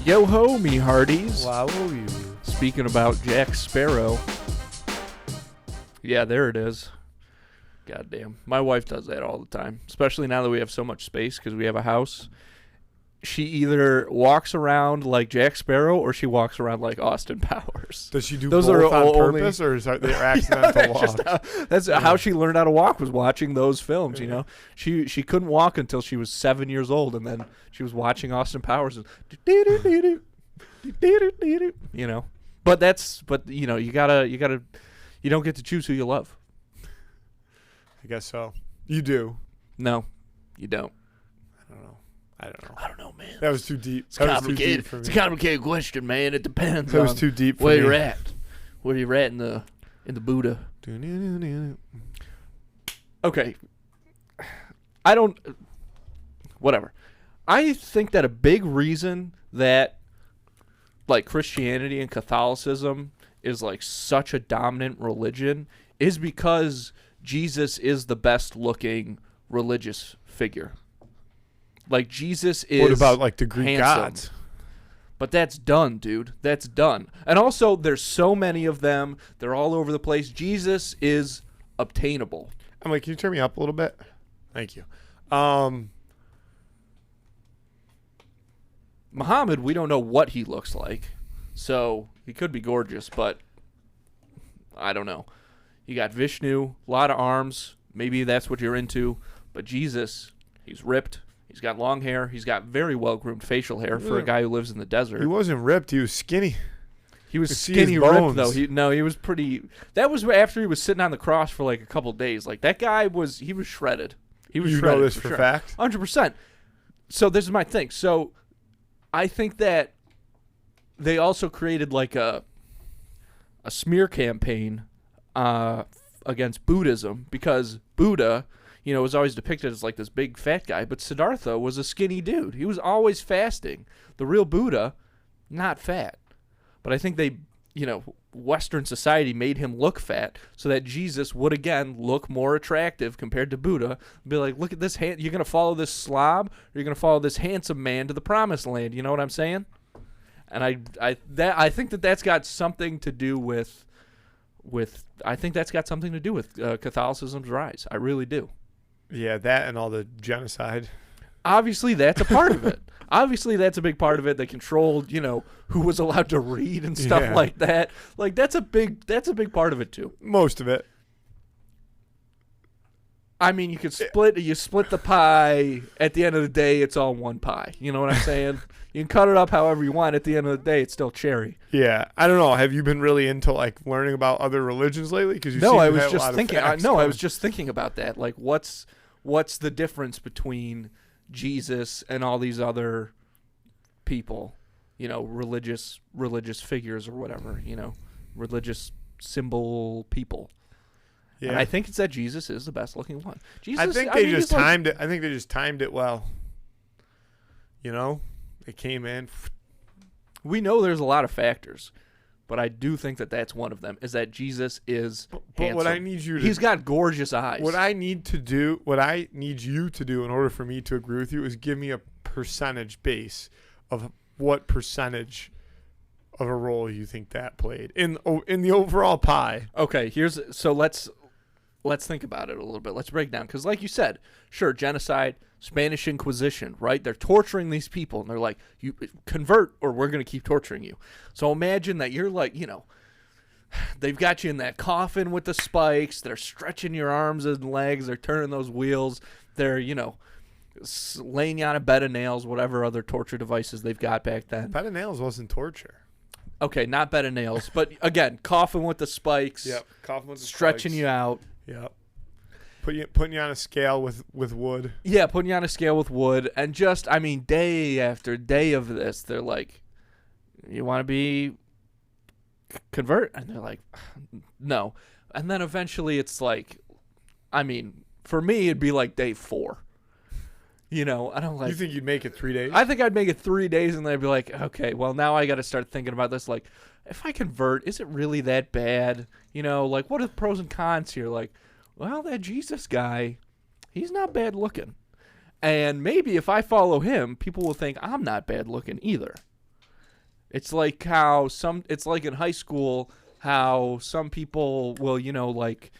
Yo ho, me hearties. Wow, you. Speaking about Jack Sparrow. Yeah, there it is. Goddamn. My wife does that all the time, especially now that we have so much space because we have a house. She either walks around like Jack Sparrow or she walks around like Austin Powers. Does she do Those both are on only- purpose, or is that their accidental walks? That's how she learned how to walk, was watching those films, you know. She couldn't walk until she was 7 years old, and then she was watching Austin Powers. And you know. But you know, you don't get to choose who you love. I guess so. You do. No, you don't. I don't know. I don't know, man. That was too deep. It's That was too complicated. deep for me. It's a complicated question, man. It depends. That was on too deep for where me. you're at. Where you're at in the Buddha. Okay. Whatever. I think that a big reason that like Christianity and Catholicism is like such a dominant religion is because Jesus is the best looking religious figure. Like Jesus is. What about like the Greek handsome. gods? But that's done, dude. That's done. And also, there's so many of them. They're all over the place. Jesus is obtainable. I'm like, can you turn me up a little bit? Thank you. Muhammad, we don't know what he looks like. So, he could be gorgeous, but I don't know. You got Vishnu, a lot of arms. Maybe that's what you're into. But Jesus, he's ripped. He's got long hair. He's got very well-groomed facial hair for a guy who lives in the desert. He wasn't ripped. He was skinny. He was You see skinny his ripped, bones. though. He was pretty... That was after he was sitting on the cross for like a couple days. Like, that guy was... He was shredded. He was You shredded. know this for fact? 100%. So, this is my thing. So, I think that they also created like a smear campaign against Buddhism because Buddha... You know, was always depicted as like this big fat guy, but Siddhartha was a skinny dude. He was always fasting. The real Buddha, not fat. But I think they, you know, Western society made him look fat so that Jesus would again look more attractive compared to Buddha. Be like, look at this you're going to follow this slob or you're going to follow this handsome man to the promised land. You know what I'm saying? And I think that's got something to do with Catholicism's rise. I really do. Yeah, that and all the genocide. Obviously, that's a part of it. Obviously, that's a big part of it. They controlled, you know, who was allowed to read and stuff like that. Like that's a big part of it too. Most of it. I mean, you split the pie. At the end of the day, it's all one pie. You know what I'm saying? You can cut it up however you want. At the end of the day, it's still cherry. Yeah, I don't know. Have you been really into like learning about other religions lately? Because I was just thinking about that. Like, what's the difference between Jesus and all these other people? You know, religious figures or whatever. You know, religious symbol people. Yeah, and I think it's that Jesus is the best looking one. I think they just timed it. I think they just timed it well. You know, they came in. We know there's a lot of factors, but I do think that that's one of them. Is that Jesus is handsome. What I need you to, he's got gorgeous eyes. What I need you to do in order for me to agree with you is give me a percentage base of what percentage of a role you think that played in the overall pie. Okay, let's think about it a little bit. Let's break down because, like you said, sure, genocide, Spanish Inquisition, right? They're torturing these people, and they're like, "You convert, or we're going to keep torturing you." So imagine that you're like, you know, they've got you in that coffin with the spikes. They're stretching your arms and legs. They're turning those wheels. They're, you know, laying you on a bed of nails, whatever other torture devices they've got back then. Bed of nails wasn't torture. Okay, not bed of nails, but again, coffin with the spikes. Yep, coffin with the stretching spikes. you out. Yep. Putting you on a scale with wood. Yeah, putting you on a scale with wood. And just, I mean, day after day of this, they're like, you want to be convert? And they're like, no. And then eventually it's like, I mean, for me, it'd be like day 4. You know, I don't like. You think you'd make it 3 days? I think I'd make it 3 days and then I'd be like, okay, well, now I got to start thinking about this. Like, if I convert, is it really that bad? You know, like, what are the pros and cons here? Like, well, that Jesus guy, he's not bad looking. And maybe if I follow him, people will think I'm not bad looking either. It's like it's like in high school how some people will, like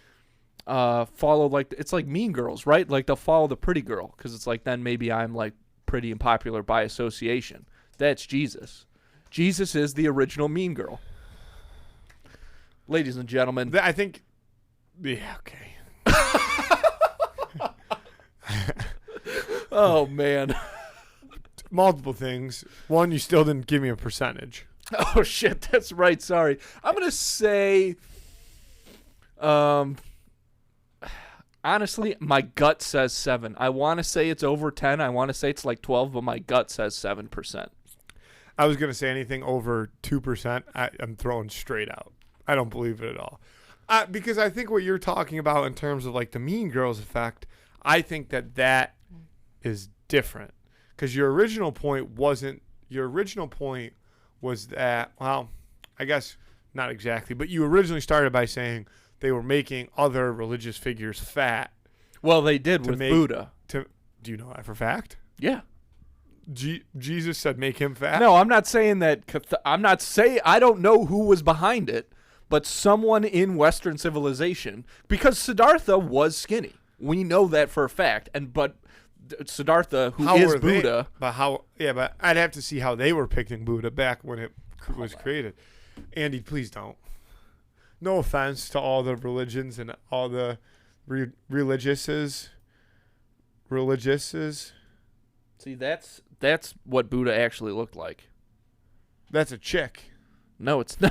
follow, like, it's like Mean Girls, right? Like they'll follow the pretty girl because it's like then maybe I'm like pretty and popular by association. That's Jesus. Jesus is the original Mean Girl. Ladies and gentlemen. I think, yeah, okay. Oh, man. Multiple things. One, you still didn't give me a percentage. Oh, shit. That's right. Sorry. I'm going to say, honestly, my gut says 7. I want to say it's over 10. I want to say it's like 12, but my gut says 7%. I was going to say anything over 2%. I'm throwing straight out. I don't believe it at all. Because I think what you're talking about in terms of like the Mean Girls effect, I think that is different. Because your original point was that, well, I guess not exactly, but you originally started by saying they were making other religious figures fat. Well, they did with Buddha. Do you know that for a fact? Yeah. Jesus said make him fat? No, I'm not saying that. I don't know who was behind it, but someone in Western civilization, because Siddhartha was skinny. We know that for a fact. But Siddhartha, who is Buddha. But I'd have to see how they were picking Buddha back when it was created. Andy, please don't. No offense to all the religions and all the religiouses. See, that's what Buddha actually looked like. That's a chick. No, it's not.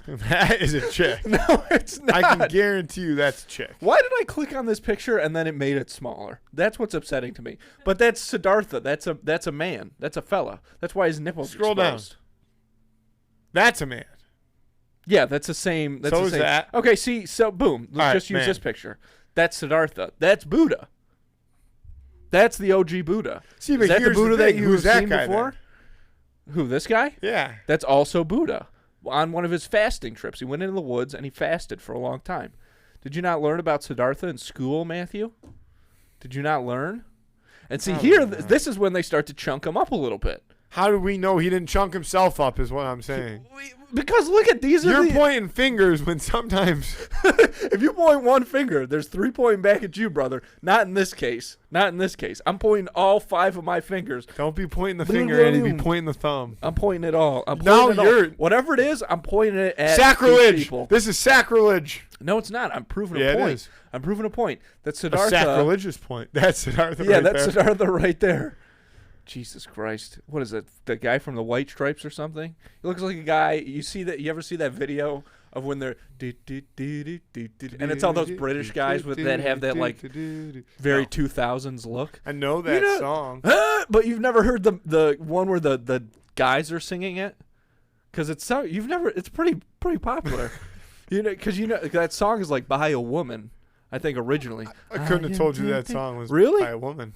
That is a chick. No, it's not. I can guarantee you that's a chick. Why did I click on this picture and then it made it smaller? That's what's upsetting to me. But that's Siddhartha. That's a man. That's a fella. That's why his nipples Scroll exposed. down. That's a man. Yeah, that's the same. That's so the same. Is that. Okay, see, so boom. Let's just use this picture. That's Siddhartha. That's Buddha. That's the OG Buddha. See, but is that the Buddha that you've seen guy before? Then? Who, this guy? Yeah. That's also Buddha. On one of his fasting trips, he went into the woods and he fasted for a long time. Did you not learn about Siddhartha in school, Matthew? Did you not learn? And see, here, this is when they start to chunk him up a little bit. How do we know he didn't chunk himself up is what I'm saying. Because look at these. You're pointing fingers when sometimes. If you point one finger, there's 3 pointing back at you, brother. Not in this case. Not in this case. I'm pointing all 5 of my fingers. Don't be pointing the finger, Andy. Be pointing the thumb. I'm pointing it all. Whatever it is, I'm pointing it at sacrilege. People. This is sacrilege. No, it's not. I'm proving a point. It is. I'm proving a point. That's Siddhartha. A sacrilegious point. That's Siddhartha. Yeah, that's Siddhartha right there. Jesus Christ. What is it? The guy from the White Stripes or something? He looks like a guy. You ever see that video of when they're and it's all those British guys that have that like very 2000s look. I know that song. But you've never heard the one where the guys are singing it? Cuz it's pretty popular. Cuz that song is like by a woman, I think originally. I couldn't have told you that song was really by a woman.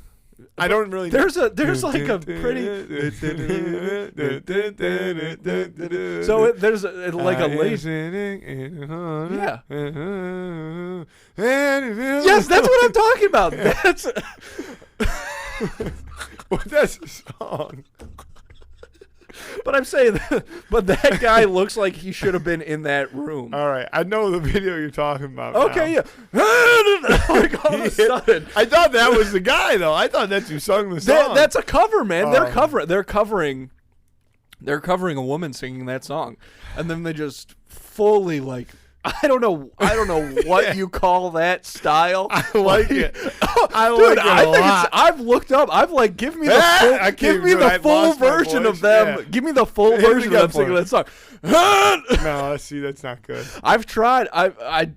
I don't really. There's like a pretty. So there's like a lazy. Yeah. Yes, that's what I'm talking about. That's. Well, that's a song. But I'm saying, but that guy looks like he should have been in that room. All right, I know the video you're talking about. Okay, yeah. Like all of a sudden, I thought that was the guy though. I thought that's who sung the song. That's a cover, man. They're covering a woman singing that song, and then they just fully like. I don't know what you call that style. I like it. I like it a lot. I've looked up. I've like give me the full version of them. Yeah. Give me the full version of them singing that song. No, see, that's not good. I've tried.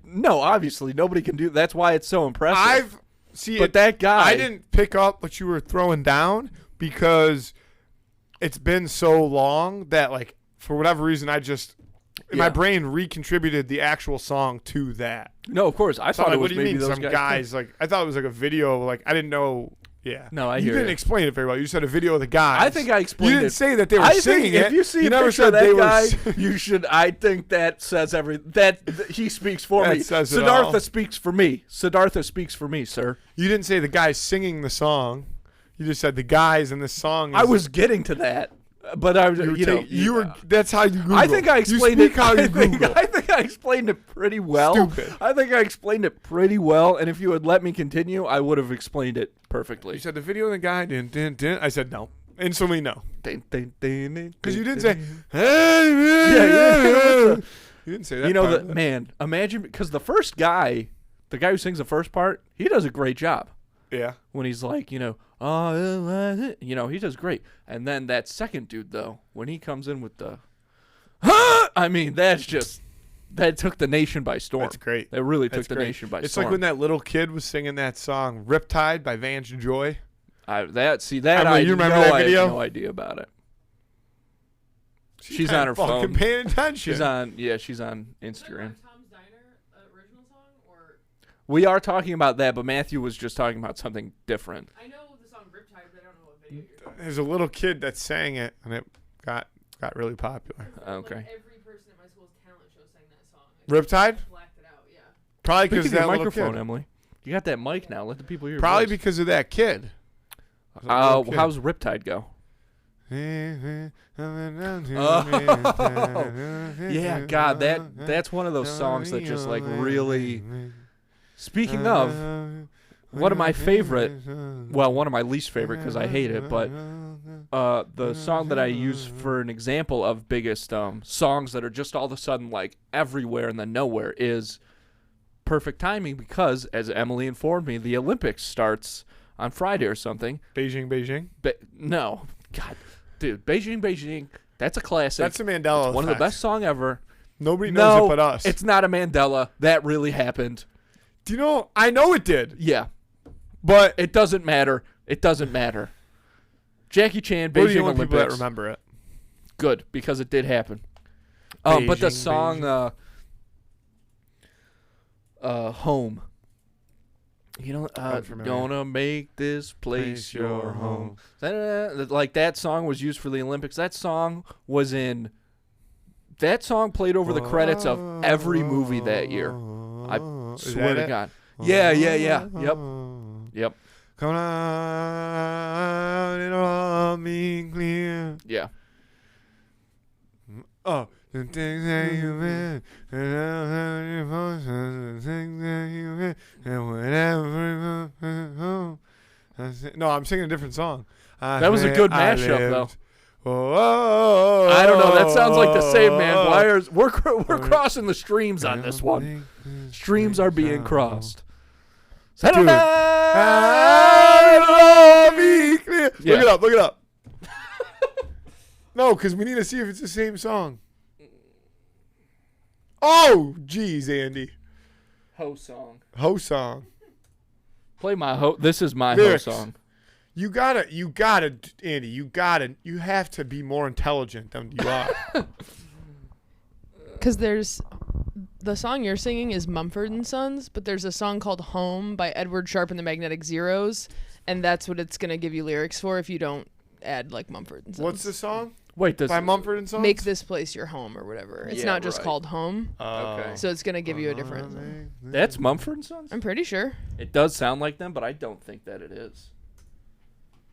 No, obviously nobody can do. That's why it's so impressive. That guy. I didn't pick up what you were throwing down because it's been so long that like for whatever reason I just. My brain recontributed the actual song to that. No, of course. I thought it was maybe those some guys like I thought it was like a video. Like I didn't know. Yeah. No, I hear you. You didn't explain it very well. You said a video of the guys. I think I explained it. You didn't say that they were singing it. If you see a picture of that guy, you should. I think that says that he speaks for me. Siddhartha speaks for me. Siddhartha speaks for me, sir. You didn't say the guys singing the song. You just said the guys in the song. I was getting to that. But I was, you were. That's how you Google. I think I explained it. How you Google. I think I explained it pretty well. Stupid. I think I explained it pretty well, and if you had let me continue, I would have explained it perfectly. You said the video of the guy. I said no. Instantly no. Because you didn't say. You didn't say that. You know man. Imagine because the first guy, the guy who sings the first part, he does a great job. Yeah. When he's like, he does great. And then that second dude, though, when he comes in with the, I mean, that took the nation by storm. That's great. That really took the nation by storm. It's like when that little kid was singing that song "Riptide" by Vance Joy. I you remember that video? I have no idea about it. She's on her phone. Paying attention. She's on Instagram. Tom's Diner original song, or We are talking about that, but Matthew was just talking about something different. I know the song "Riptide," but I don't know what video you're talking about. There's a little kid that sang it, and it got really popular. Okay. Like every person at my school's talent show sang that song. Riptide? Blacked it out, yeah. Probably because of that little microphone, kid. Emily. You got that mic now. Let the people hear. Probably your voice. because of that kid. How's Riptide go? Yeah, God, that's one of those songs that just like really. Speaking of, one of my least favorite because I hate it, but the song that I use for an example of biggest songs that are just all of a sudden like everywhere and then nowhere is Perfect Timing because, as Emily informed me, the Olympics starts on Friday or something. Beijing. No, God, dude, Beijing. That's a classic. That's a Mandela It's one of the best song ever. Nobody knows it but us. It's not a Mandela. That really happened. Do you know? I know it did. Yeah, but it doesn't matter. It doesn't matter. Jackie Chan, Beijing Beijing Olympics. People that Olympics. remember it. Good, because it did happen. But the song Home. Gonna make this place your home. Like that song was used for the Olympics. That song played over the credits of every movie that year. I swear to God. Yeah. Yep. Come on, it'll all be clear. Yeah. Oh. The things that you meant, and things that you meant, and whatever. No, I'm singing a different song. That was a good mashup, though. Oh, I don't know. That sounds like the same, man. We're crossing the streams on this one. Streams are being crossed. Settle down. Yeah. Look it up. No, because we need to see if it's the same song. Oh, geez, Andy. Ho song. Play my ho. This is my lyrics. Ho song. You gotta, Andy. You have to be more intelligent than you are. Because there's the song you're singing is Mumford & Sons, but there's a song called Home by Edward Sharpe and the Magnetic Zeros, and that's what it's gonna give you lyrics for if you don't add like Mumford & Sons. What's the song? Wait, by Mumford & Sons? Make This Place Your Home or whatever. It's not just called Home. Okay. So it's going to give you a different song. That's Mumford & Sons? I'm pretty sure. It does sound like them, but I don't think that it is.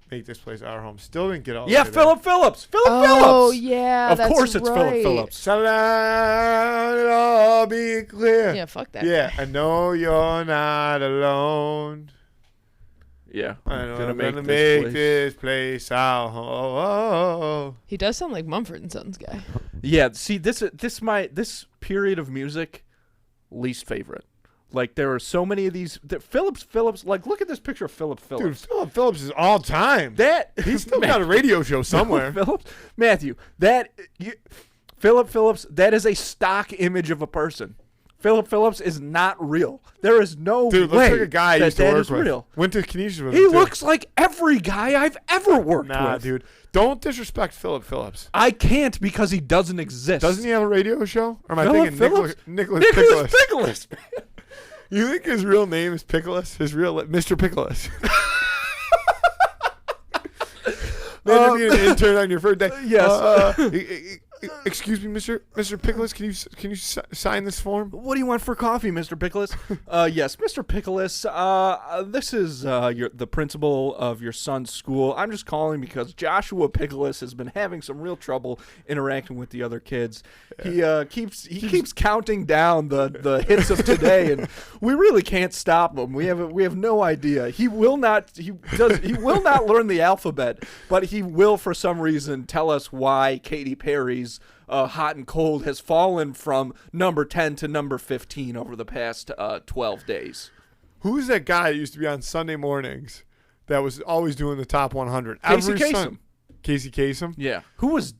Make This Place Our Home. Still didn't get all Yeah, Philip Phillips. Oh, yeah. Of course it's Philip Phillips. Settle down, it'll all be clear. Yeah, fuck that. Yeah, I know you're not alone. Yeah, I'm gonna make this place our home. He does sound like Mumford & Sons guy. Yeah, see, this period of music, least favorite. Like there are so many of these. Phillips. Like look at this picture of Philip Phillips. Dude, Philip Phillips is all time. He's still got a radio show somewhere. Philip Phillips. That is a stock image of a person. Philip Phillips is not real. There is no Dude, way looks like a guy I used to work with. Real. Went to Canisius with him. He too. looks like every guy I've ever worked with. Nah, dude. Don't disrespect Philip Phillips. I can't because he doesn't exist. Doesn't he have a radio show? Or am I Philip thinking Phillips? Nicholas Pickles? You think his real name is Pickles? His real Mr. Pickles. Imagine being an intern on your first day. Yes. Excuse me, Mr. Pickles, can you sign this form? What do you want for coffee, Mr. Pickles? Yes, Mr. Pickles. This is the principal of your son's school. I'm just calling because Joshua Pickles has been having some real trouble interacting with the other kids. He keeps counting down the hits of today, and we really can't stop him. We have no idea. He will not learn the alphabet, but he will for some reason tell us why Katy Perry's Hot and Cold has fallen from number 10 to number 15 over the past 12 days. Who's that guy that used to be on Sunday mornings that was always doing the top 100? Casey Kasem. Casey Kasem? Yeah. Who was...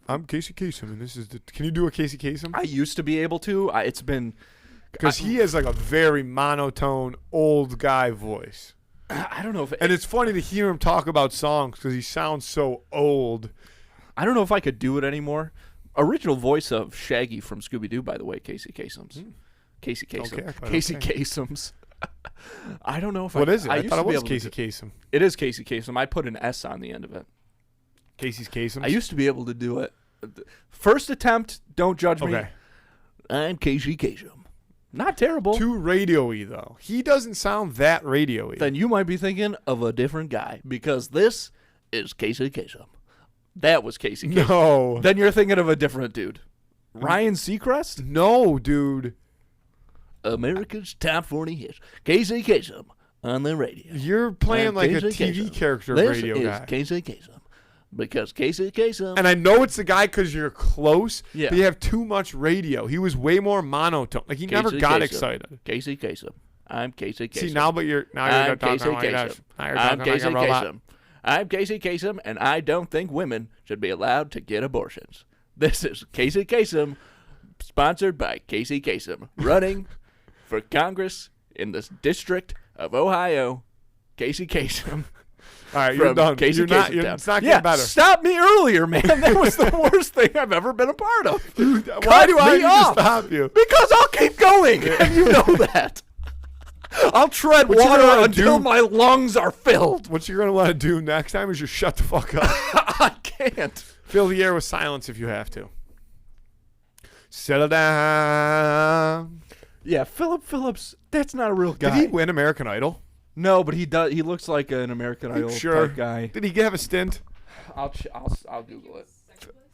I'm Casey Kasem, and this is the... Can you do a Casey Kasem? I used to be able to. It's been... Because he has like a very monotone, old guy voice. I don't know if... And it's funny to hear him talk about songs because he sounds so old. I don't know if I could do it anymore. Original voice of Shaggy from Scooby-Doo, by the way, Casey Kasem's. Casey Kasem. Okay, Casey Kasem's. I don't know if What is it? I used thought to it be was able to Casey Kasem. It is Casey Kasem. I put an S on the end of it. Casey's Kasem? I used to be able to do it. First attempt, don't judge me. Okay. I'm Casey Kasem. Not terrible. Too radio-y, though. He doesn't sound that radio-y. Then you might be thinking of a different guy because this is Casey Kasem. That was Casey Kasem. No. Then you're thinking of a different dude. Ryan Seacrest? No, dude. America's Top 40 Hits. Casey Kasem on the radio. You're playing like a Casey TV Kasem. character This radio is guy. Casey Kasem. Because Casey Kasem. And I know it's the guy because you're close, Yeah. but you have too much radio. He was way more monotone. Like, he never Casey got Kasem. excited. Casey Kasem. I'm Casey Kasem. See, now you're I'm talking Casey like Kasem. that. Now you're I'm talking Casey like a robot. Kasem. I'm Casey Kasem, and I don't think women should be allowed to get abortions. This is Casey Kasem, sponsored by Casey Kasem, running for Congress in the District of Ohio. Casey Kasem. All right, you're done. Casey Kasem town. It's not getting better. Stop me earlier, man. That was the worst thing I've ever been a part of. Why do I me need to off. stop you? Because I'll keep going, and you know that. I'll tread What you water gonna until do? my lungs are filled. What you're going to want to do next time is just shut the fuck up. I can't. Fill the air with silence if you have to. Settle down. Yeah, Philip Phillips, that's not a real guy. Did he win American Idol? No, but he does. He looks like an American Idol Sure. type guy. Did he have a stint? I'll Google it.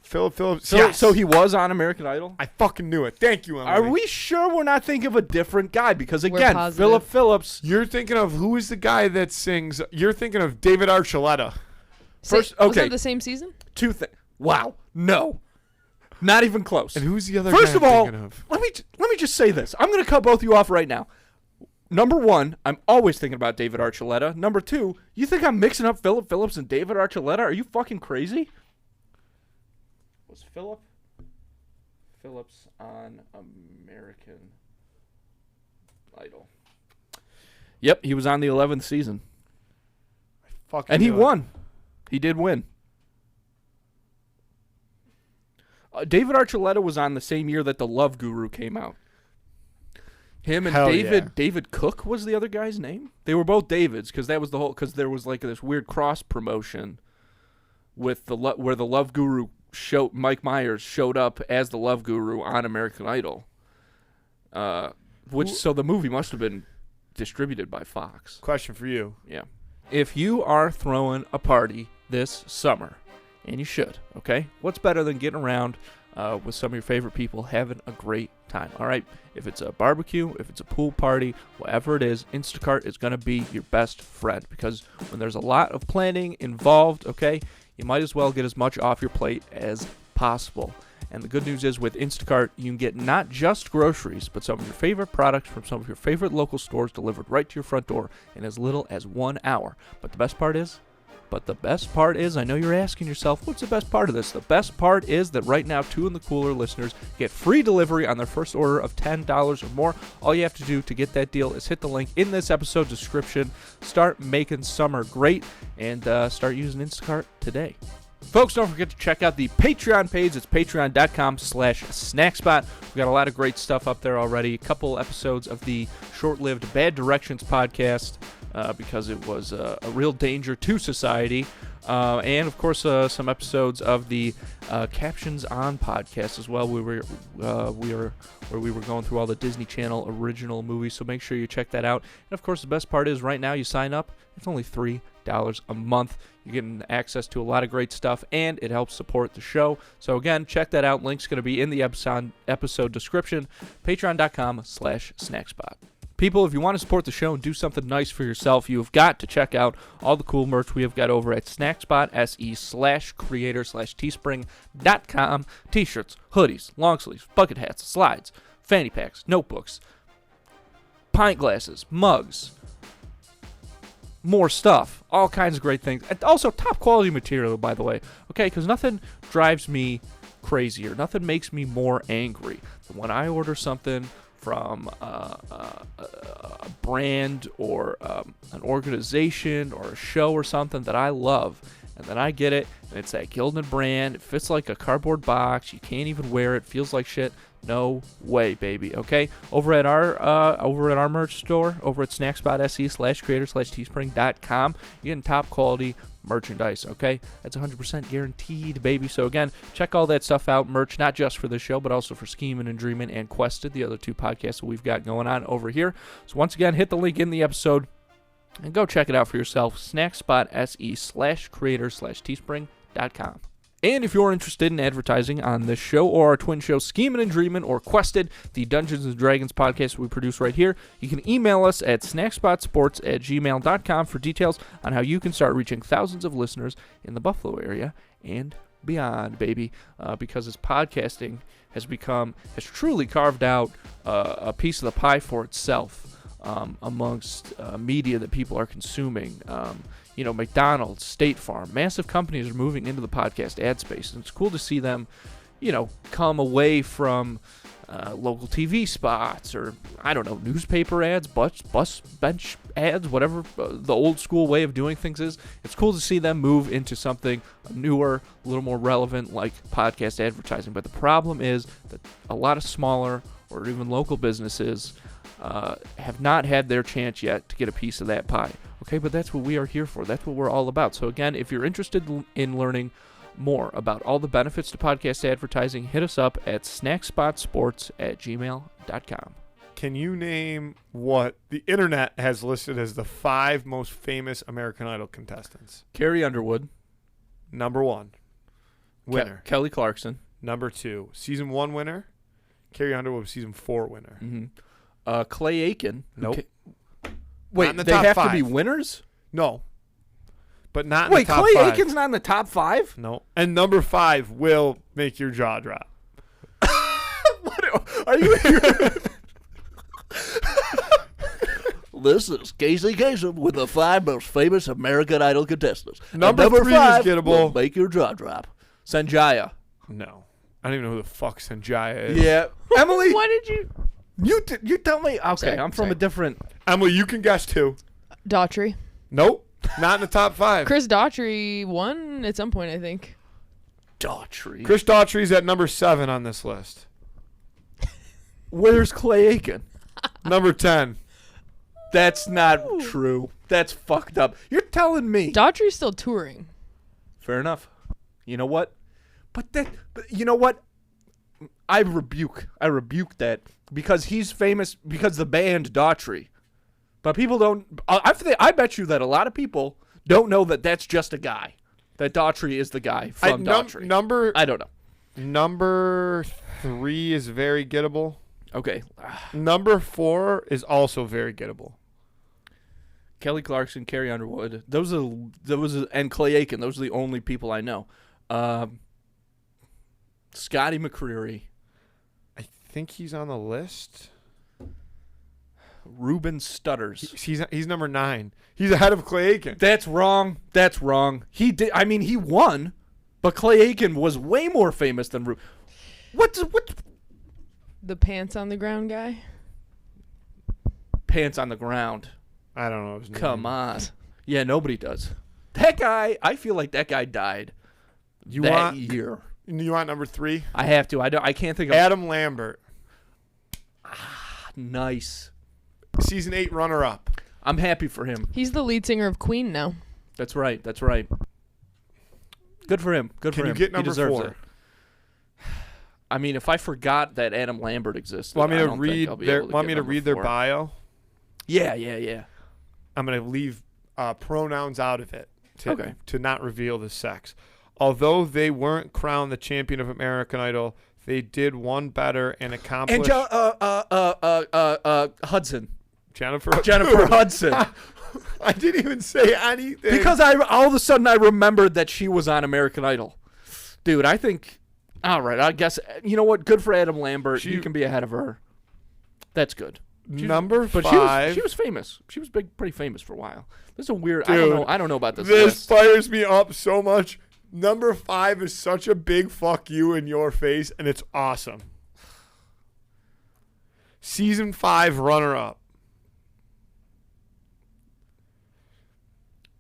Philip Phillips. So, Yes. so he was on American Idol? I fucking knew it. Thank you, Emily. Are we sure we're not thinking of a different guy? Because We're again, positive. Philip Phillips. You're thinking of who is the guy that sings? You're thinking of David Archuleta. First- Was okay. that the same season? Two things. Wow. No. Not even close. And who's the other First guy of I'm all, thinking of? let me just say this. I'm going to cut both you off right now. Number one, I'm always thinking about David Archuleta. Number two, you think I'm mixing up Philip Phillips and David Archuleta? Are you fucking crazy? Was Philip Phillips on American Idol? Yep, he was on the 11th season. Fucking And he knew it. won. He did win. David Archuleta was on the same year that The Love Guru came out. Him and Hell David Cook was the other guy's name. They were both Davids because that was because there was like this weird cross promotion with where the Love Guru Mike Myers showed up as the Love Guru on American Idol. So the movie must have been distributed by Fox. Question for you. Yeah. If you are throwing a party this summer, and you should, okay? What's better than getting around with some of your favorite people, having a great time, all right? If it's a barbecue, if it's a pool party, whatever it is, Instacart is going to be your best friend because when there's a lot of planning involved, okay, you might as well get as much off your plate as possible. And the good news is with Instacart, you can get not just groceries, but some of your favorite products from some of your favorite local stores delivered right to your front door in as little as 1 hour. But the best part is, I know you're asking yourself, what's the best part of this? The best part is that right now, Two in the Cooler listeners get free delivery on their first order of $10 or more. All you have to do to get that deal is hit the link in this episode description, start making summer great, and start using Instacart today. Folks, don't forget to check out the Patreon page. It's patreon.com/snackspot. We've got a lot of great stuff up there already. A couple episodes of the short-lived Bad Directions podcast because it was a real danger to society. And of course, some episodes of the Captions On podcast as well. Where we were going through all the Disney Channel original movies. So make sure you check that out. And of course, the best part is right now you sign up. It's only $3 a month. You're getting access to a lot of great stuff, and it helps support the show. So again, check that out. Link's going to be in the episode description. Patreon.com/snackspot. People, if you want to support the show and do something nice for yourself, you have got to check out all the cool merch we have got over at snackspot.se/creator/teespring.com. T-shirts, hoodies, long sleeves, bucket hats, slides, fanny packs, notebooks, pint glasses, mugs, more stuff, all kinds of great things. And also top quality material, by the way, okay, because nothing drives me crazier, nothing makes me more angry than when I order something from a brand or an organization or a show or something that I love, and then I get it, and it's that Gildan brand, it fits like a cardboard box, you can't even wear it, feels like shit. No way, baby. Okay, over at our merch store, over at snackspot.se/creator/teespring.com, you're getting top quality merchandise. Okay, that's 100% guaranteed, baby. So again, check all that stuff out. Merch not just for this show, but also for Scheming and Dreaming and Quested, the other two podcasts that we've got going on over here. So once again, hit the link in the episode and go check it out for yourself. snackspot.se/creator/teespring.com. And if you're interested in advertising on this show or our twin show, Scheming and Dreamin' or Quested, the Dungeons & Dragons podcast we produce right here, you can email us at snackspotsports@gmail.com for details on how you can start reaching thousands of listeners in the Buffalo area and beyond, baby, because as podcasting has truly carved out a piece of the pie for itself amongst media that people are consuming. McDonald's, State Farm, massive companies are moving into the podcast ad space, and it's cool to see them, come away from local TV spots or, newspaper ads, bus bench ads, whatever the old school way of doing things is. It's cool to see them move into something newer, a little more relevant, like podcast advertising. But the problem is that a lot of smaller or even local businesses have not had their chance yet to get a piece of that pie. Okay, but that's what we are here for. That's what we're all about. So again, if you're interested in learning more about all the benefits to podcast advertising, hit us up at snackspotsports@gmail.com. Can you name what the internet has listed as the 5 most famous American Idol contestants? Carrie Underwood. Number 1, winner. Kelly Clarkson. Number 2, season 1 winner. Carrie Underwood, season 4 winner. Mm-hmm. Clay Aiken. Nope. Wait, they have 5. To be winners? No. But not in the top 5. Wait, Clay Aiken's not in the top 5? No. And number 5 will make your jaw drop. What are you here? This is Casey Kasem with the 5 most famous American Idol contestants. Number 3 5 is gettable. Will make your jaw drop. Sanjaya. No. I don't even know who the fuck Sanjaya is. Yeah. Emily. Why did you? You tell me. Okay, Sorry, I'm from a different. Emily, you can guess too. Daughtry. Nope. Not in the top 5. Chris Daughtry won at some point, I think. Daughtry. Chris Daughtry's at number 7 on this list. Where's Clay Aiken? Number 10. That's not true. That's fucked up. You're telling me. Daughtry's still touring. Fair enough. You know what? But you know what? I rebuke that because he's famous because the band Daughtry. But people don't. I bet you that a lot of people don't know that that's just a guy. That Daughtry is the guy from Daughtry. I don't know. Number 3 is very gettable. Okay. Number 4 is also very gettable. Kelly Clarkson, Carrie Underwood. Those are and Clay Aiken. Those are the only people I know. Scotty McCreery. I think he's on the list. Ruben Stutters. He's number 9. He's ahead of Clay Aiken. That's wrong. He did. I mean, he won, but Clay Aiken was way more famous than Ruben. What? The pants on the ground guy. Pants on the ground. I don't know his name. Come on. Yeah, nobody does. That guy. I feel like that guy died. That year. You want number 3? I have to. I can't think of Adam Lambert. Nice. Season 8 runner-up. I'm happy for him. He's the lead singer of Queen now. That's right. Good for him. Good Can for you him. get He number deserves 4? it. I mean, if I forgot that Adam Lambert existed, Want me I to don't think read I'll be their able to Want get me to number read their 4. bio? Yeah. I'm going to leave pronouns out of it Okay. to not reveal the sex. Although they weren't crowned the champion of American Idol, they did one better and accomplished. And Hudson. Jennifer Hudson. I didn't even say anything. Because all of a sudden I remembered that she was on American Idol. Dude, I think, all right, I guess, you know what? Good for Adam Lambert. You can be ahead of her. That's good. Number 5. But she was famous. She was pretty famous for a while. This is a weird, Dude, I don't know about this This list. fires me up so much. Number 5 is such a big fuck you in your face, and it's awesome. Season 5 runner-up.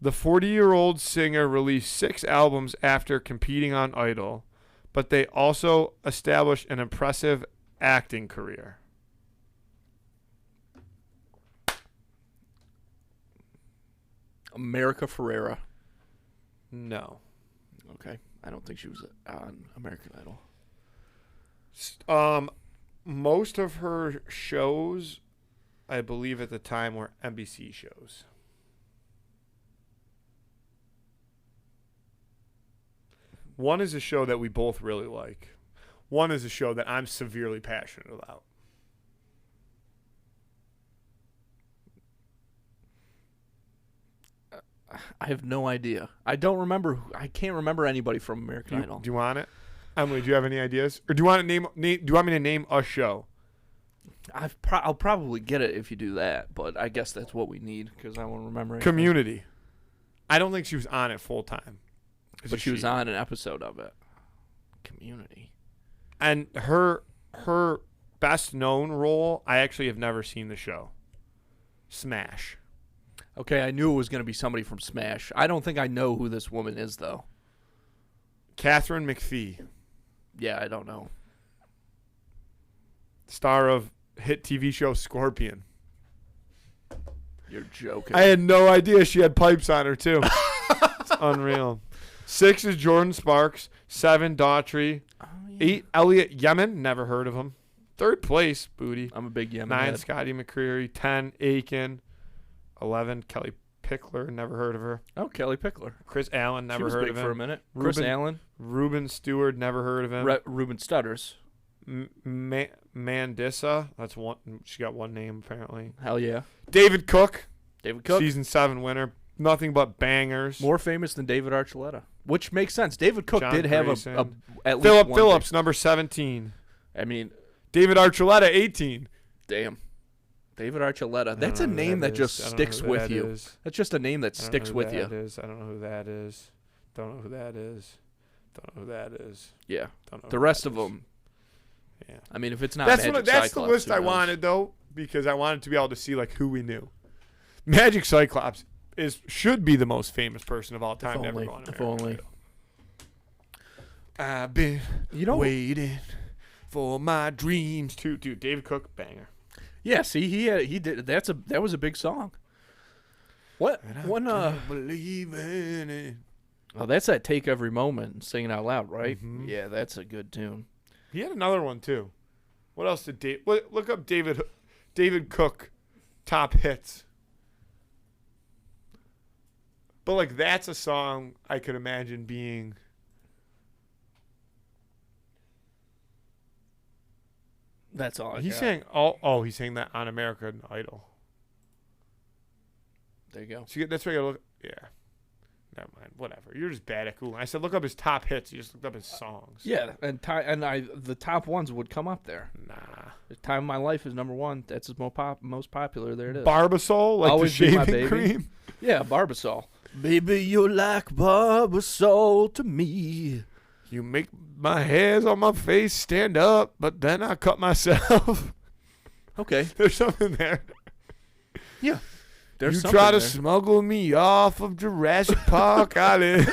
The 40-year-old singer released 6 albums after competing on Idol, but they also established an impressive acting career. America Ferrera. No. Okay. I don't think she was on American Idol. Most of her shows, I believe at the time, were NBC shows. One is a show that we both really like. One is a show that I'm severely passionate about. I have no idea. I don't remember. I can't remember anybody from American Idol. Do you want it? Emily, do you have any ideas? Or do you want to name do you want me to name a show? I'll probably get it if you do that, but I guess that's what we need because I won't remember anything. Community. I don't think she was on it full time. But she was on an episode of it. Community. And her best known role, I actually have never seen the show. Smash. Okay, I knew it was going to be somebody from Smash. I don't think I know who this woman is, though. Catherine McPhee. Yeah, I don't know. Star of hit TV show Scorpion. You're joking. I had no idea she had pipes on her, too. It's unreal. 6 is Jordan Sparks. 7, Daughtry. Oh, yeah. 8, Elliot Yemen. Never heard of him. 3rd place, Booty. I'm a big Yemen 9, head. Scotty McCreery. 10, Aiken. 11, Kelly Pickler. Never heard of her. Oh, Kelly Pickler. Chris Allen. Never she was heard big of him. for a minute. Chris Allen. Ruben Stewart. Never heard of him. Ruben Studders. Mandissa. That's one. She got one name apparently. Hell yeah. David Cook. David Cook. Season 7 winner. Nothing but bangers. More famous than David Archuleta, which makes sense. David Cook John did have Grayson. at least Philip one Phillips, number 17. I mean, David Archuleta, 18. damn. David Archuleta. That's a name that just sticks with you. That's just a name that sticks with you. I don't know who that is. Don't know who that is. Don't know who that is. Yeah. Don't know The who rest that of is. them. Yeah. I mean, if it's not That's Magic that's the Cyclops, list who I knows? wanted though, because I wanted to be able to see like who we knew. Magic Cyclops should be the most famous person of all time to ever go on If American only. Idol. I've been waiting for my dreams to. Dude, David Cook, banger. Yeah, see, he did. That was a big song. What? Believe in it. Oh, that's that Take Every Moment, singing out loud, right? Mhm. Yeah, that's a good tune. He had another one too. What else did Dave? Look up David Cook top hits. But like that's a song I could imagine being. That's all. He's saying he's saying that on American Idol. There you go. So that's why you gotta look. Yeah. Never mind. Whatever. You're just bad at Googling. I said look up his top hits. You just looked up his songs. Yeah, and the top ones would come up there. Nah. Time of My Life is number 1. That's his most popular. There it is. Barbasol, like Always the Be My shaving Baby. cream. Yeah, Barbasol. Baby, you're like Barbasol to me. You make my hairs on my face stand up, but then I cut myself. Okay. There's something there. Yeah. There's you something try to there. smuggle me off of Jurassic Park Island.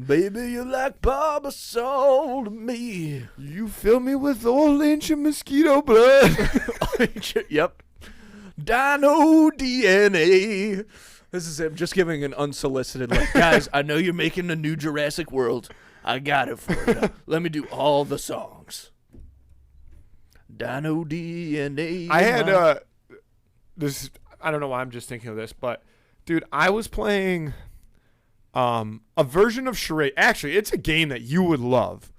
Baby, you're like Barbasol to me. You fill me with orange and mosquito blood. Yep. Dino DNA. This is him just giving an unsolicited, like, guys, I know you're making a new Jurassic World. I got it for you. Let me do all the songs. Dino DNA. I had this. I don't know why I'm just thinking of this, but dude, I was playing a version of charade. Actually, it's a game that you would love.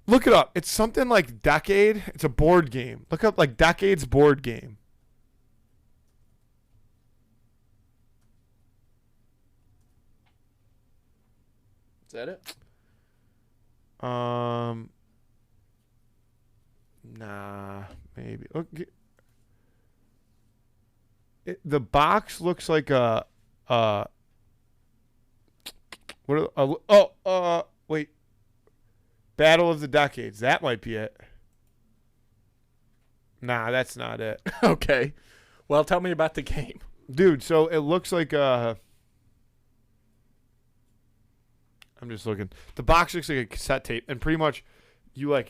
Look it up. It's something like Decade. It's a board game. Look up like Decade's board game. Is that it? Nah, maybe. Look, the box looks like a wait. Battle of the Decades. That might be it. Nah, that's not it. Okay. Well, tell me about the game. Dude, so it looks like I'm just looking. The box looks like a cassette tape, and pretty much you have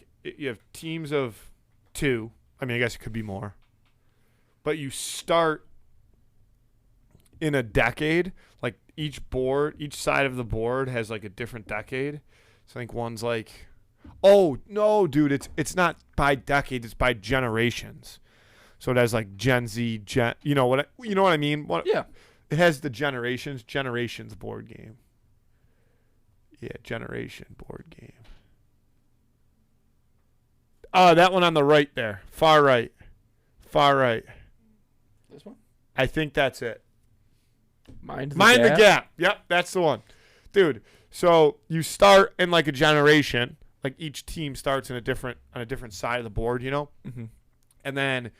teams of 2. I mean, I guess it could be more. But you start in a decade. Like each side of the board has like a different decade. So I think one's like, oh no, dude, it's not by decade, it's by generations. So it has like Gen Z, you know what I mean? Yeah. It has the generations board game. Yeah, generation board game. Oh, that one on the right there. Far right. This one? I think that's it. Mind the Gap. Yep, that's the one. Dude, so you start in like a generation. Like each team starts on a different side of the board, you know? Mm-hmm. And then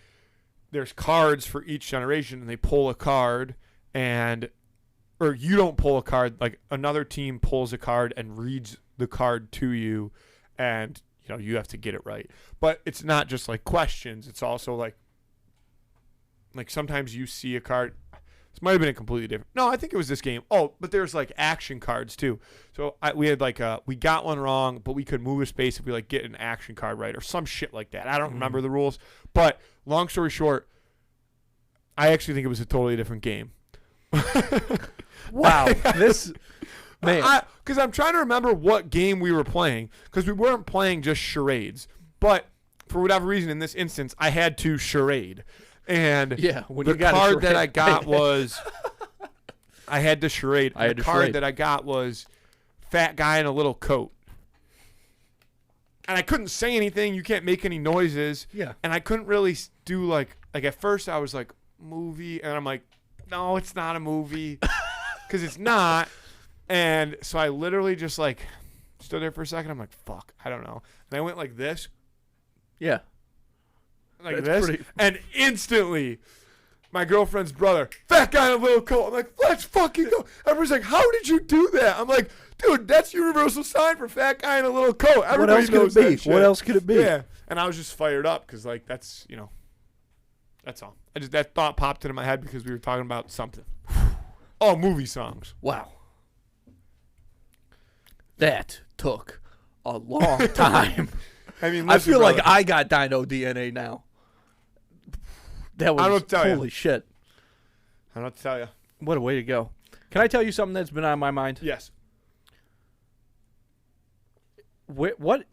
there's cards for each generation, and they pull a card, or you don't pull a card. Like another team pulls a card and reads the card to you, and you have to get it right. But it's not just like questions. It's also like sometimes you see a card. This might have been a completely different. No, I think it was this game. Oh, but there's like action cards too. So we had we got one wrong, but we could move a space if we get an action card right or some shit like that. I don't remember the rules, but long story short, I actually think it was a totally different game. Wow, this man. Because I'm trying to remember what game we were playing, because we weren't playing just charades, but for whatever reason in this instance, I had to charade. And yeah, when the you got card that I got was I had to charade. The card that I got was fat guy in a little coat. And I couldn't say anything. You can't make any noises. Yeah. And I couldn't really do like at first I was like, movie. And I'm like, no, it's not a movie. Because it's not. And so I literally just stood there for a second. I'm like, fuck, I don't know. And I went like this. Yeah. Like That's this, and instantly, my girlfriend's brother, fat guy in a little coat. I'm like, let's fucking go. Everybody's like, how did you do that? I'm like, dude, that's universal sign for fat guy in a little coat. Everybody knows that shit. What else could it be? Yeah, and I was just fired up because that's that's all. That thought popped into my head because we were talking about something. Oh, movie songs. Wow. That took a long time. I mean, I feel like I got Dino DNA now. That was I don't tell holy you. shit. I don't know what to tell you. What a way to go. Can I tell you something that's been on my mind? Yes. What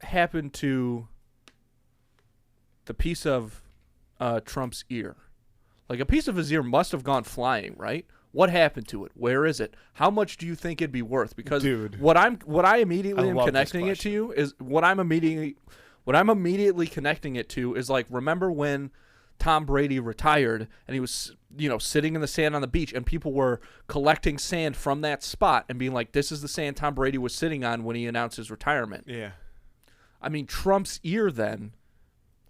happened to the piece of Trump's ear? Like a piece of his ear must have gone flying, right? What happened to it? Where is it? How much do you think it'd be worth? Because dude, what I immediately am love connecting it to you is what I'm immediately connecting it to is like, remember when Tom Brady retired and he was sitting in the sand on the beach and people were collecting sand from that spot and being like, this is the sand Tom Brady was sitting on when he announced his retirement. Yeah. I mean, Trump's ear then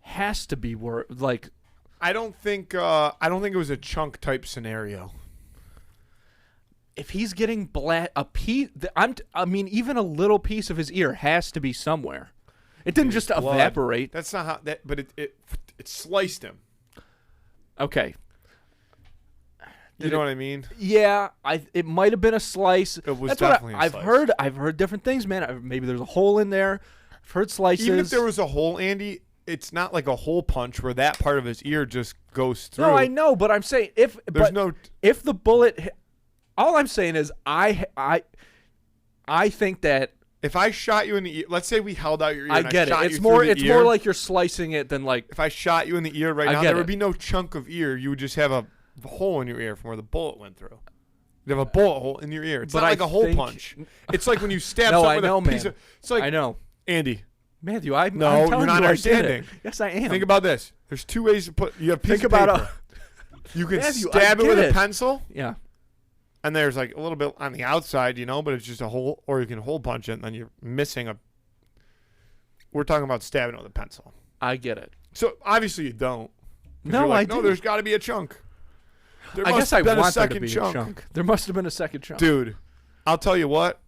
has to be worth like. I don't think it was a chunk type scenario. If he's getting a piece, I mean, even a little piece of his ear has to be somewhere. It didn't just evaporate. That's not how that. But it sliced him. Okay. You know what I mean? Yeah, it might have been a slice. It was That's definitely what a slice. I've heard different things, man. Maybe there's a hole in there. I've heard slices. Even if there was a hole, Andy, it's not like a hole punch where that part of his ear just goes through. No, I know, but I'm saying if the bullet, all I'm saying is I think that if I shot you in the ear, let's say we held out your ear. I and get I shot it. It's you more through the it's ear, more like you're slicing it than like if I shot you in the ear right I now, get there it. would be no chunk of ear. You would just have a hole in your ear from where the bullet went through. You have a bullet hole in your ear. It's But not I like a hole think- punch. It's like when you stab No, someone I with know, a piece man. of. It's like I know. Andy. Matthew, I'm No, telling you're not you I did it. understanding. Yes, I am. Think about this. There's two ways to put. You have a piece Think of about paper. You can Matthew, I stab it get with it. a pencil, yeah. and there's like a little bit on the outside, but it's just a hole. Or you can hole punch it, and then you're missing a. We're talking about stabbing it with a pencil. I get it. So obviously you don't. 'Cause No, you're like, I No, do. there's got to be a chunk. There I must guess I have been want a there to second be chunk. a chunk. There must have been a second chunk. Dude, I'll tell you what.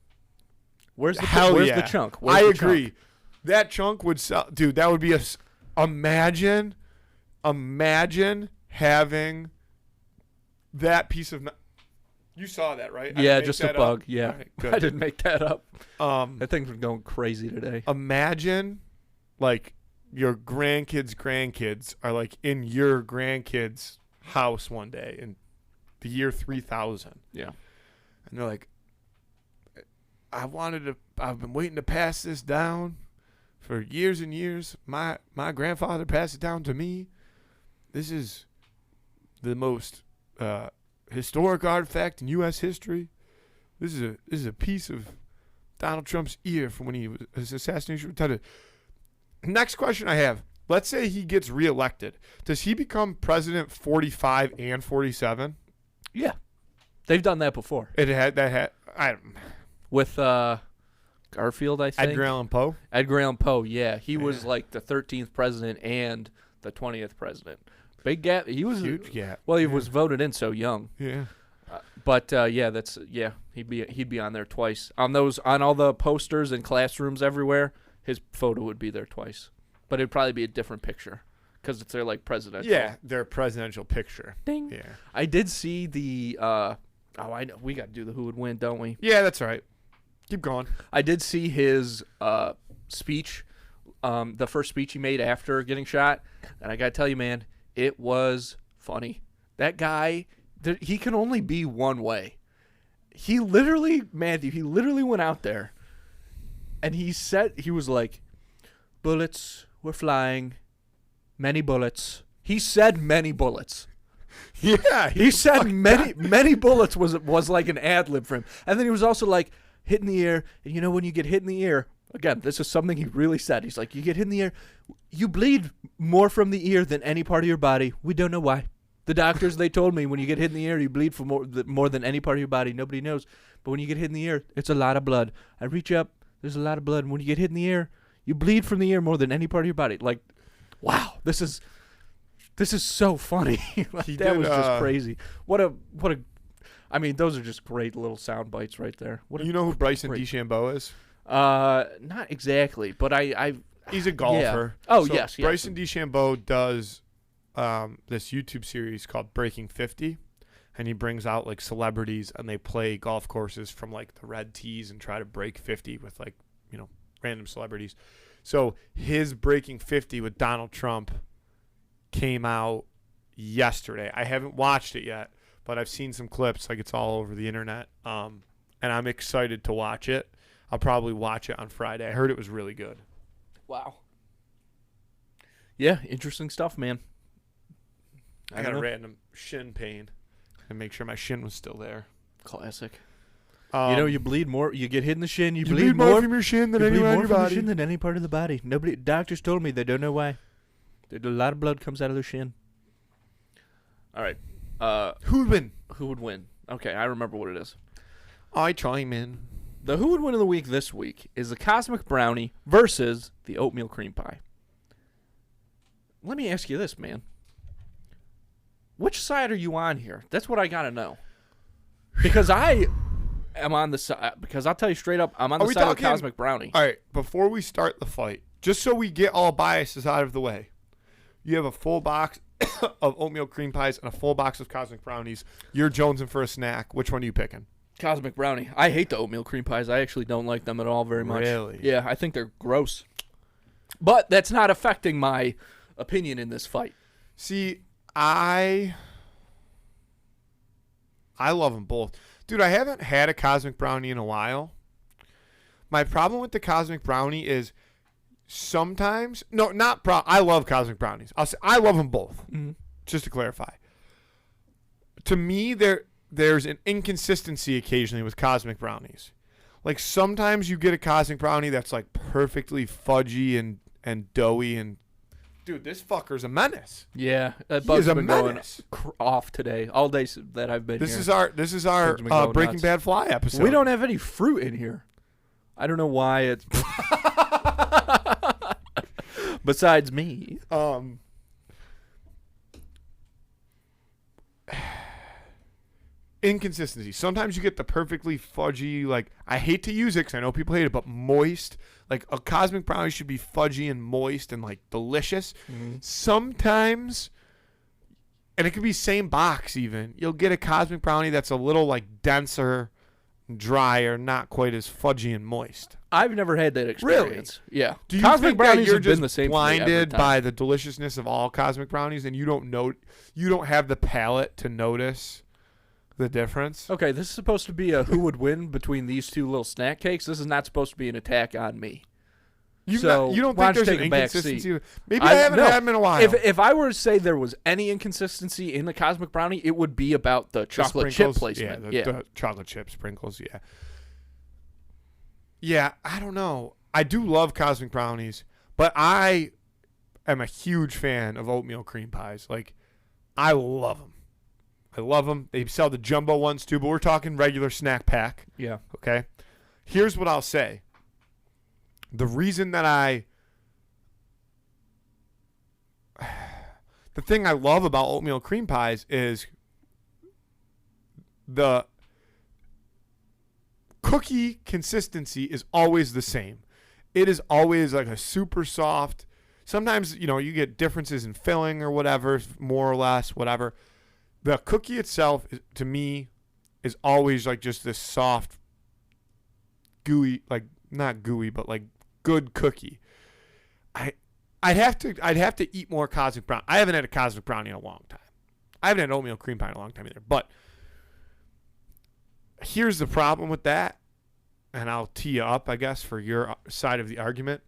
Where's the Hell where's yeah. the chunk? Where's I the agree. chunk? That chunk would sell. Dude, that would be imagine having that piece of. You saw that, right? I Yeah, didn't make just a that bug. up? Yeah. All right, good. I didn't make that up. Um, That thing's been going crazy today. imagine, like, your grandkids are like in your grandkids' house one day in the year 3000. Yeah. And they're like, I've been waiting to pass this down for years and years. My grandfather passed it down to me. This is the most historic artifact in U.S. history. This is a piece of Donald Trump's ear from when his assassination was attempted. Next question I have. Let's say he gets reelected. Does he become president 45 and 47? Yeah. They've done that before. I don't. With Garfield, I think. Edgar Allan Poe. Edgar Allan Poe, yeah. He was like the 13th president and the 20th president. Big gap. He was Huge gap. Well, he was voted in so young. Yeah. But he'd be on there twice. On all the posters and classrooms everywhere, his photo would be there twice. But it'd probably be a different picture because it's their like presidential. Yeah, their presidential picture. Ding. Yeah. I did see the I know we got to do the who would win, don't we? Yeah, that's right. Keep going. I did see his speech, the first speech he made after getting shot, and I got to tell you, man, it was funny. That guy, he can only be one way. Matthew, he literally went out there, and he was like, bullets were flying, many bullets. He said many bullets. Yeah, He said many bullets was like an ad lib for him. And then he was also like hit in the ear. And when you get hit in the ear, again, this is something he really said. He's like, you get hit in the ear, you bleed more from the ear than any part of your body. We don't know why. The doctors, they told me when you get hit in the ear, you bleed for more than any part of your body. Nobody knows. But when you get hit in the ear, it's a lot of blood. I reach up, there's a lot of blood. And when you get hit in the ear, you bleed from the ear more than any part of your body. Like, wow, this is so funny. Like, that was just crazy. What a I mean, those are just great little sound bites right there. You know who Bryson DeChambeau is? Not exactly, but He's a golfer. Yeah. Oh, So yes. Bryson DeChambeau does this YouTube series called Breaking 50, and he brings out like celebrities and they play golf courses from like the red tees and try to break 50 with like, random celebrities. So his Breaking 50 with Donald Trump came out yesterday. I haven't watched it yet, but I've seen some clips. Like, it's all over the internet, and I'm excited to watch it. I'll probably watch it on Friday. I heard it was really good. Wow. Yeah, interesting stuff, man. I got a random shin pain and make sure my shin was still there. Classic. You bleed more. You get hit in the shin. You bleed more from your shin than anywhere on your from body. your shin than any part of the body. Doctors told me they don't know why. A lot of blood comes out of their shin. All right. Who would win? Who would win? Okay, I remember what it is. I chime in. The who would win of the week this week is the Cosmic Brownie versus the Oatmeal Cream Pie. Let me ask you this, man. Which side are you on here? That's what I got to know. Because I am on the side, because I'll tell you straight up, I'm on the side of the Cosmic Brownie. All right, before we start the fight, just so we get all biases out of the way, you have a full box of oatmeal cream pies and a full box of Cosmic Brownies. You're jonesing for a snack. Which one are you picking? Cosmic Brownie. I hate the oatmeal cream pies. I actually don't like them at all very much. Really? Yeah, I think they're gross. But that's not affecting my opinion in this fight. See, I love them both. Dude, I haven't had a Cosmic Brownie in a while. My problem with the Cosmic Brownie is sometimes... No, I love Cosmic Brownies. I'll say I love them both, just to clarify. To me, there's an inconsistency occasionally with Cosmic Brownies. Like, sometimes you get a Cosmic Brownie that's, like, perfectly fudgy and doughy and... Dude, this fucker's a menace. Yeah, that He bug's is a been menace. going off today. All day that I've been This here. is our Things been going Breaking nuts. Bad Fly episode. We don't have any fruit in here. I don't know why it's... Besides me. Inconsistency. Sometimes you get the perfectly fudgy, like, I hate to use it because I know people hate it, but moist. Like, a Cosmic Brownie should be fudgy and moist and, like, delicious. Sometimes, and it could be same box even, you'll get a Cosmic Brownie that's a little, like, denser, drier, not quite as fudgy and moist. I've never had that experience. Really? Yeah. Do you Cosmic think Brownies that you're have been just the same for me every blinded time. by the deliciousness of all Cosmic Brownies and you don't have the palate to notice the difference? Okay, this is supposed to be a who would win between these two little snack cakes. This is not supposed to be an attack on me. You So, don't why think don't there's you an take a back inconsistency? Maybe I haven't no. had them in a while. If I were to say there was any inconsistency in the Cosmic Brownie, it would be about the chocolate chip placement. The chocolate chip sprinkles, yeah. Yeah, I don't know. I do love Cosmic Brownies, but I am a huge fan of oatmeal cream pies. Like, I love them. I love them. They sell the jumbo ones too, but we're talking regular snack pack. Yeah. Okay? Here's what I'll say. The reason that the thing I love about oatmeal cream pies is the cookie consistency is always the same. It is always like a super soft. Sometimes, you get differences in filling or whatever, more or less, whatever. The cookie itself, to me, is always like just this soft, gooey, like not gooey, but like good cookie. I'd have to eat more Cosmic Brownie. I haven't had a Cosmic Brownie in a long time. I haven't had an oatmeal cream pie in a long time either. But here's the problem with that, and I'll tee you up, I guess, for your side of the argument.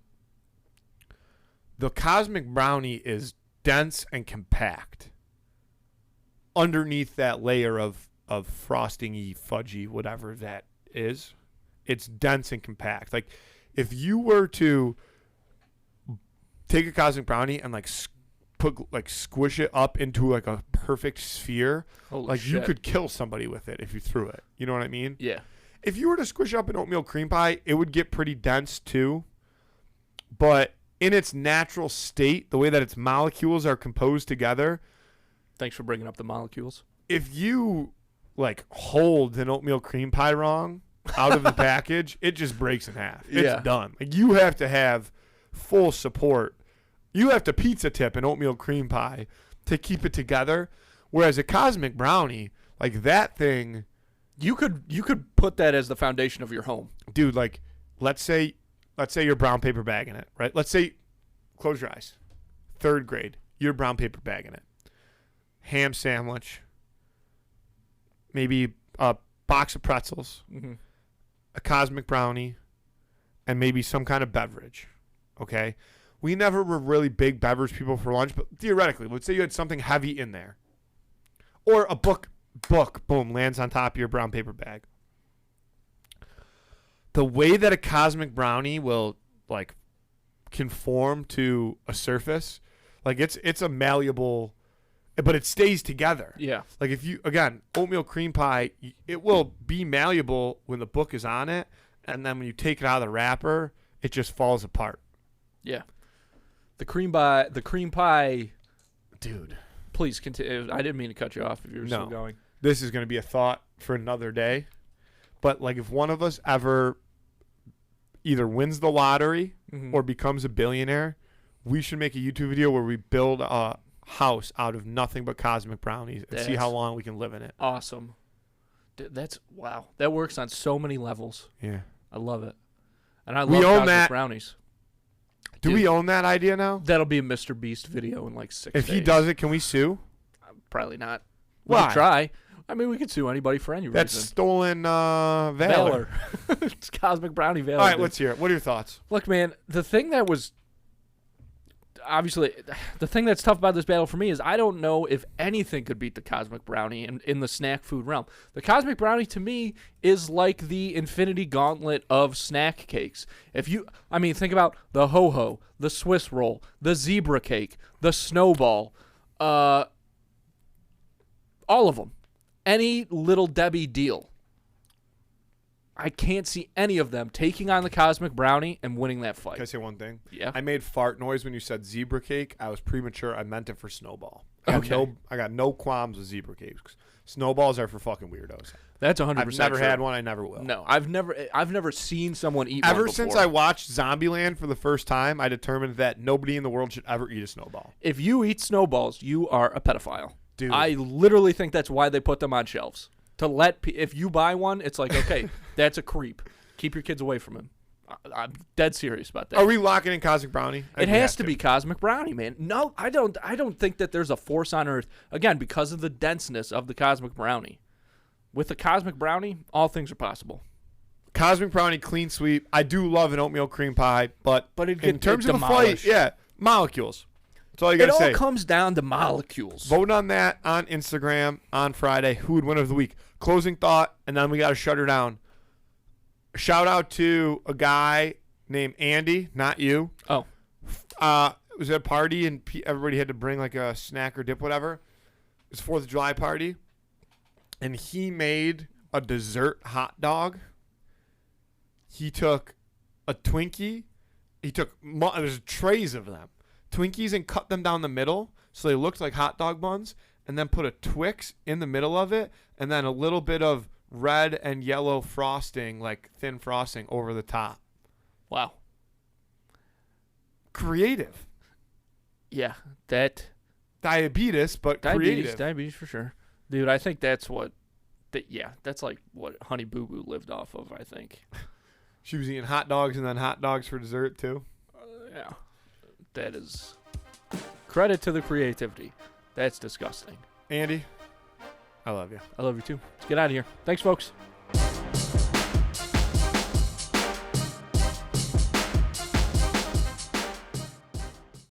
The Cosmic Brownie is dense and compact. Underneath that layer of frosting-y, fudgy, whatever that is, it's dense and compact. Like, if you were to take a Cosmic Brownie and squish it up into like a perfect sphere, Holy you shit. could kill somebody with it if you threw it. You know what I mean? Yeah. If you were to squish up an oatmeal cream pie, it would get pretty dense too. But in its natural state, the way that its molecules are composed together, Thanks for bringing up the molecules. if you hold an oatmeal cream pie wrong out of the package, it just breaks in half. It's done. Like, you have to have full support. You have to pizza tip an oatmeal cream pie to keep it together. Whereas a Cosmic Brownie, like that thing, You could put that as the foundation of your home. dude, like let's say you're brown paper bagging it, right? Let's say, close your eyes. 3rd grade, you're brown paper bagging it. Ham sandwich, maybe a box of pretzels, a Cosmic Brownie, and maybe some kind of beverage. Okay? We never were really big beverage people for lunch, but theoretically, let's say you had something heavy in there. Or a book, boom, lands on top of your brown paper bag. The way that a Cosmic Brownie will, conform to a surface, it's a malleable, but it stays together. Yeah. Like, if you, again, oatmeal cream pie, it will be malleable when the book is on it, and then when you take it out of the wrapper, it just falls apart. Yeah. The cream pie, dude. Please continue. I didn't mean to cut you off if you were still going. This is going to be a thought for another day. But, if one of us ever either wins the lottery or becomes a billionaire, we should make a YouTube video where we build a house out of nothing but Cosmic Brownies and see how long we can live in it. Awesome. That's wow. That works on so many levels. Yeah. I love it. And I We love own Cosmic that. Brownies. Do we own that idea now? That'll be a Mr. Beast video in like 6 If days. he does it, can we sue? Probably not. We Why? could try. I mean, we could sue anybody for any That's reason. stolen valor. It's Cosmic Brownie Valor. All right, dude. let's hear it. What are your thoughts? Look, man, the thing that was obviously the thing that's tough about this battle for me is I don't know if anything could beat the Cosmic Brownie in the snack food realm. The Cosmic Brownie to me is like the infinity gauntlet of snack cakes. Think about the ho-ho, the Swiss roll, the zebra cake, the snowball, all of them. Any Little Debbie deal. I can't see any of them taking on the Cosmic Brownie and winning that fight. Can I say one thing? Yeah. I made fart noise when you said zebra cake. I was premature. I meant it for snowball. I got no qualms with zebra cakes. Snowballs are for fucking weirdos. That's 100%. I've never true. had one. I never will. No, I've never seen someone eat one Ever before. since I watched Zombieland for the first time, I determined that nobody in the world should ever eat a snowball. If you eat snowballs, you are a pedophile. Dude. I literally think that's why they put them on shelves. To let if you buy one, it's like, okay, that's a creep. Keep your kids away from him. I'm dead serious about that. Are we locking in Cosmic Brownie? It has to be Cosmic Brownie, man. No, I don't think that there's a force on earth, again, because of the denseness of the Cosmic Brownie. With the Cosmic Brownie, all things are possible. Cosmic Brownie, clean sweep. I do love an oatmeal cream pie, but in terms of a fight, yeah, molecules. That's all you got to say. It all comes down to molecules. Vote on that on Instagram on Friday. Who would win of the week? Closing thought, and then we got to shut her down. Shout out to a guy named Andy, not you. Oh. It was at a party, and everybody had to bring like a snack or dip, whatever. It was a 4th of July party, and he made a dessert hot dog. He took a Twinkie. There's trays of them. Twinkies, and cut them down the middle so they looked like hot dog buns, and then put a Twix in the middle of it, and then a little bit of red and yellow frosting, like thin frosting, over the top. Wow. Creative. Yeah, that Diabetes, but creative. Diabetes for sure. Dude, I think that's that's like what Honey Boo Boo lived off of, I think. She was eating hot dogs and then hot dogs for dessert too. Yeah. That is credit to the creativity. That's disgusting. Andy, I love you. I love you too. Let's get out of here. Thanks, folks.